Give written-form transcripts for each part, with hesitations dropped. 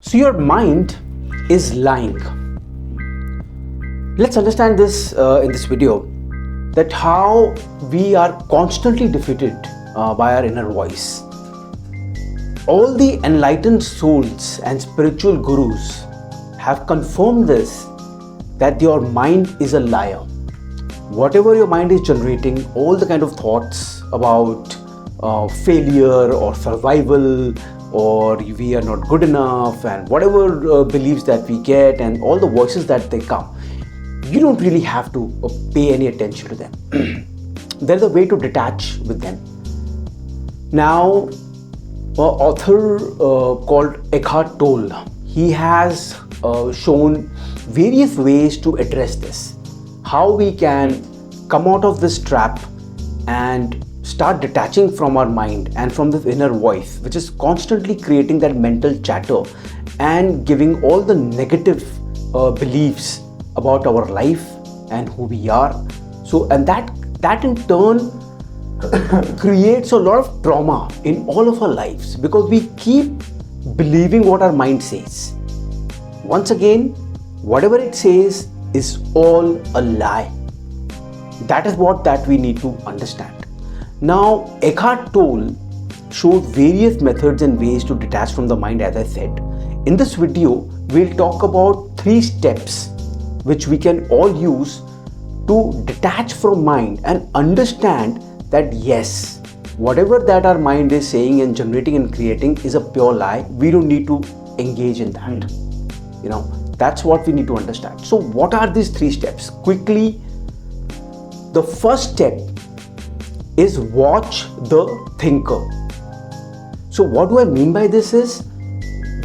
So your mind is lying. Let's understand this in this video, that how we are constantly defeated by our inner voice. All the enlightened souls and spiritual gurus have confirmed this, that your mind is a liar. Whatever your mind is generating, all the kind of thoughts about failure or survival, or we are not good enough, and whatever beliefs that we get and all the voices that they come, you don't really have to pay any attention to them. There's a way to detach with them. Now, an author called Eckhart Tolle, he has shown various ways to address this. How we can come out of this trap and start detaching from our mind and from this inner voice, which is constantly creating that mental chatter and giving all the negative beliefs about our life and who we are. So, and that in turn creates a lot of trauma in all of our lives, because we keep believing what our mind says. Once again, whatever it says is all a lie. That is what we need to understand. Now, Eckhart Tolle shows various methods and ways to detach from the mind, as I said. In this video, we'll talk about 3 steps which we can all use to detach from mind and understand that yes, whatever that our mind is saying and generating and creating is a pure lie. We don't need to engage in that. That's what we need to understand. So what are these 3 steps? Quickly, the first step is watch the thinker. So what do I mean by this is,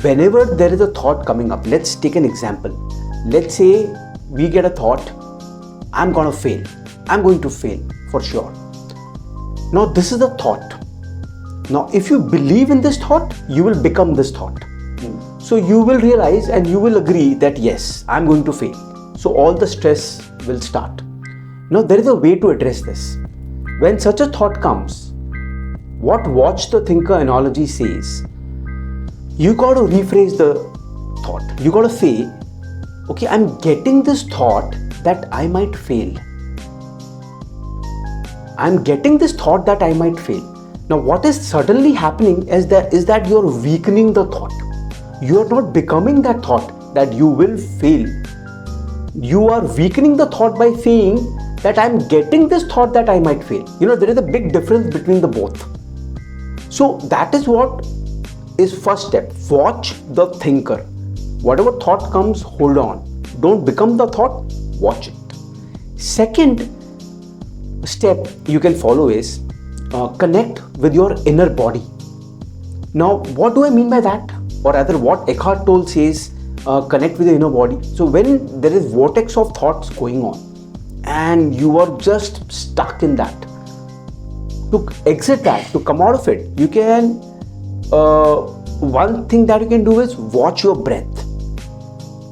whenever there is a thought coming up, let's take an example. Let's say we get a thought, I'm going to fail. I'm going to fail for sure. Now this is the thought. Now if you believe in this thought, you will become this thought. So you will realize and you will agree that yes, I'm going to fail. So all the stress will start. Now there is a way to address this. When such a thought comes, what watch the thinker analogy says, you got to rephrase the thought. You got to say, okay, I'm getting this thought that I might fail. I'm getting this thought that I might fail. Now what is suddenly happening is that you're weakening the thought. You are not becoming that thought that you will fail. You are weakening the thought by saying that I'm getting this thought that I might fail. There is a big difference between the both. So that is what is first step. Watch the thinker. Whatever thought comes, hold on. Don't become the thought, watch it. Second step you can follow is connect with your inner body. Now what do I mean by that? Or rather, what Eckhart Tolle says, connect with the inner body. So when there is vortex of thoughts going on and you are just stuck in that, to exit that, to come out of it, you can, one thing that you can do is watch your breath.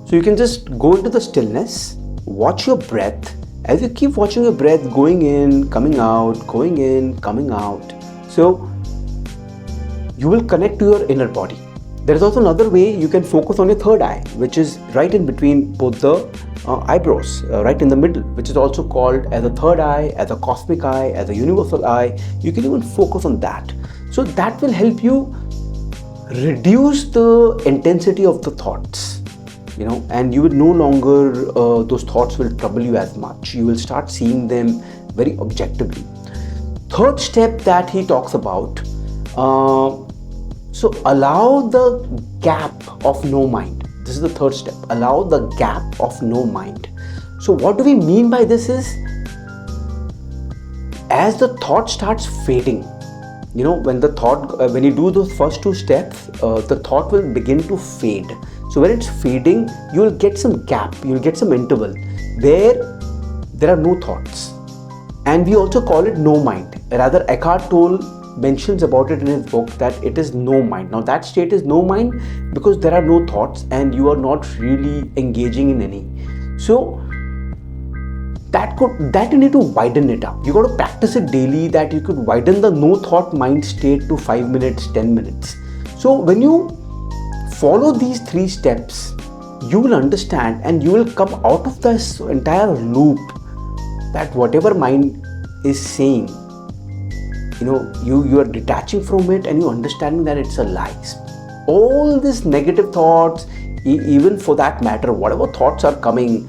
So you can just go into the stillness, watch your breath. As you keep watching your breath going in, coming out, going in, coming out, so you will connect to your inner body. There is also another way you can focus on your third eye, which is right in between both the eyebrows, right in the middle, which is also called as a third eye, as a cosmic eye, as a universal eye. You can even focus on that. So that will help you reduce the intensity of the thoughts, and you will no longer, those thoughts will trouble you as much. You will start seeing them very objectively. Third step that he talks about, so allow the gap of no mind. This is the third step. Allow the gap of no mind. So what do we mean by this is, as the thought starts fading, when you do those first 2 steps, the thought will begin to fade. So when it's fading, you will get some gap, you will get some interval where there are no thoughts. And we also call it no mind. Rather, Eckhart Tolle mentions about it in his book that it is no mind. Now that state is no mind because there are no thoughts and you are not really engaging in any. So that you need to widen it up. You got to practice it daily, that you could widen the no thought mind state to 5 minutes, 10 minutes. So when you follow these 3 steps, you will understand and you will come out of this entire loop that whatever mind is saying, you are detaching from it and you understanding that it's a lie. All these negative thoughts, even for that matter, whatever thoughts are coming,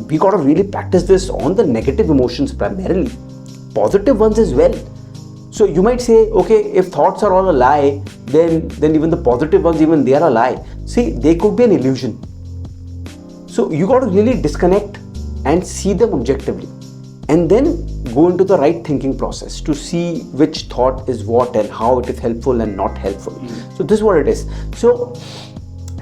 we got to really practice this on the negative emotions primarily, positive ones as well. So you might say, okay, if thoughts are all a lie, then even the positive ones, even they are a lie. See, they could be an illusion. So you got to really disconnect and see them objectively, and then go into the right thinking process to see which thought is what and how it is helpful and not helpful. So this is what it is. So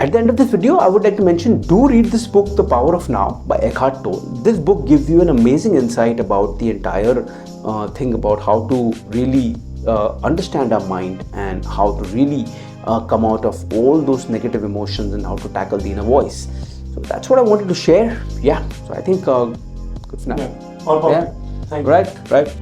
at the end of this video, I would like to mention, do read this book, The Power of Now by Eckhart Tolle. This book gives you an amazing insight about the entire thing about how to really understand our mind and how to really come out of all those negative emotions and how to tackle the inner voice. So that's what I wanted to share. Yeah, so I think good for now. Yeah, all perfect. Yeah. Thank you. Right.